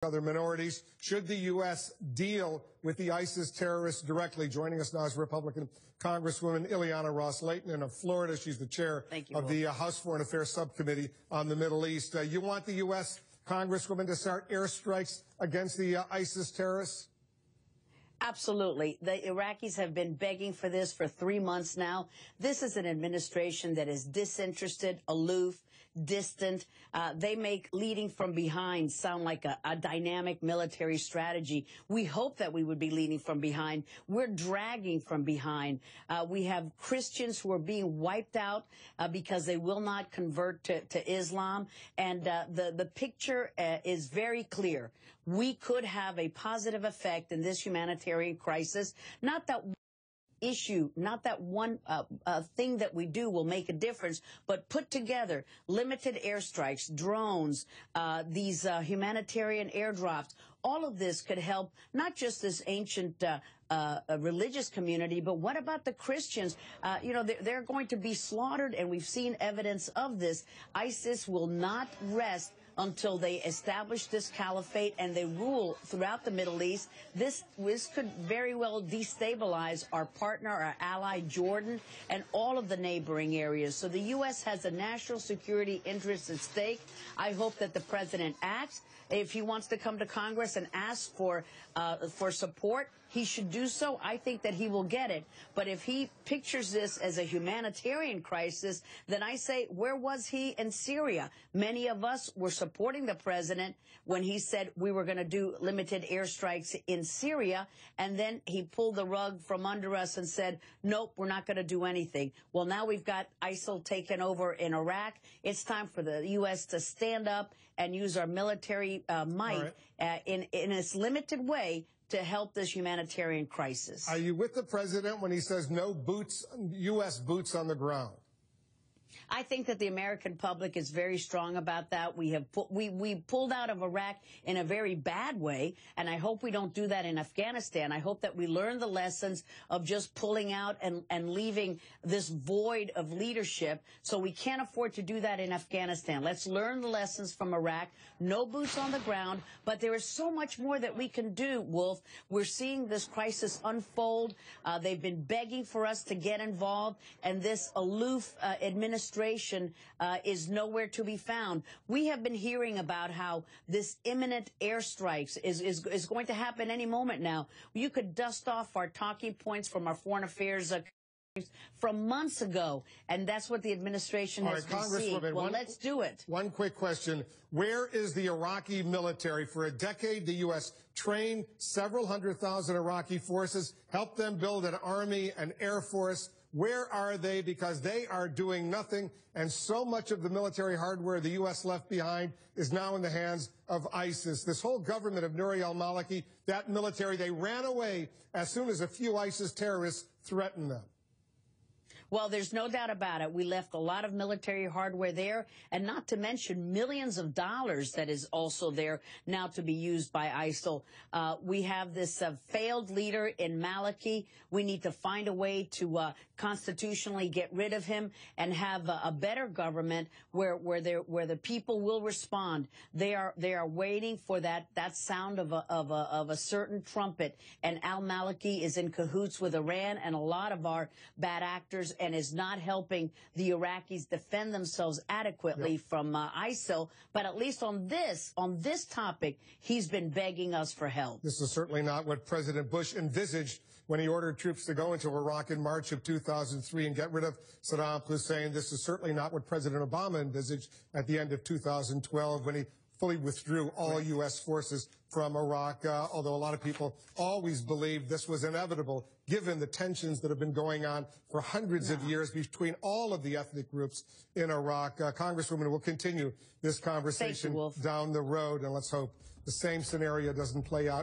other minorities. Should the U.S. deal with the ISIS terrorists directly? Joining us now is Republican Congresswoman Ileana Ros-Lehtinen of Florida. She's the chair of the House Foreign Affairs Subcommittee on the Middle East. You want the U.S. Congresswoman to start airstrikes against the ISIS terrorists? Absolutely. The Iraqis have been begging for this for 3 months now. This is an administration that is disinterested, aloof, distant. They make leading from behind sound like a dynamic military strategy. We hope that we would be leading from behind. We're dragging from behind. We have Christians who are being wiped out because they will not convert to Islam. And the picture is very clear. We could have a positive effect in this humanitarian crisis. Not that issue, not that one thing that we do will make a difference, but put together limited airstrikes, drones, these humanitarian airdrops. All of this could help not just this ancient religious community, but what about the Christians? They're going to be slaughtered, and we've seen evidence of this. ISIS will not rest until they establish this caliphate and they rule throughout the Middle East. This could very well destabilize our partner, our ally, Jordan, and all of the neighboring areas. So the U.S. has a national security interest at stake. I hope that the president acts. If he wants to come to Congress and ask for support, he should do so. I think that he will get it. But if he pictures this as a humanitarian crisis, then I say, where was he in Syria? Many of us were supporting the president when he said we were going to do limited airstrikes in Syria, and then he pulled the rug from under us and said, nope, we're not going to do anything. Well, now we've got ISIL taken over in Iraq. It's time for the U.S. to stand up and use our military might in its limited way to help this humanitarian crisis. Are you with the president when he says no boots, U.S. boots on the ground? I think that the American public is very strong about that. We pulled out of Iraq in a very bad way, and I hope we don't do that in Afghanistan. I hope that we learn the lessons of just pulling out and leaving this void of leadership. So we can't afford to do that in Afghanistan. Let's learn the lessons from Iraq. No boots on the ground, but there is so much more that we can do, Wolf. We're seeing this crisis unfold. They've been begging for us to get involved, and this aloof administration is nowhere to be found. We have been hearing about how this imminent airstrikes is going to happen any moment now. You could dust off our talking points from our foreign affairs from months ago, and that's what the administration has been seeing. Well, let's do it. One quick question. Where is the Iraqi military? For a decade, the U.S. trained several 100,000 Iraqi forces, helped them build an army, an air force. Where are they? Because they are doing nothing, and so much of the military hardware the U.S. left behind is now in the hands of ISIS. This whole government of Nouri al-Maliki, that military, they ran away as soon as a few ISIS terrorists threatened them. Well, there's no doubt about it. We left a lot of military hardware there, and not to mention millions of dollars that is also there now to be used by ISIL. We have this failed leader in Maliki. We need to find a way to constitutionally get rid of him and have a better government where the people will respond. They are waiting for that sound of a certain trumpet, and al-Maliki is in cahoots with Iran and a lot of our bad actors, and is not helping the Iraqis defend themselves adequately from ISIL. But at least on this topic, he's been begging us for help. This is certainly not what President Bush envisaged when he ordered troops to go into Iraq in March of 2003 and get rid of Saddam Hussein. This is certainly not what President Obama envisaged at the end of 2012 when he fully withdrew all U.S. forces from Iraq, although a lot of people always believed this was inevitable, given the tensions that have been going on for hundreds of years between all of the ethnic groups in Iraq. Congresswoman, we'll continue this conversation down the road, and let's hope the same scenario doesn't play out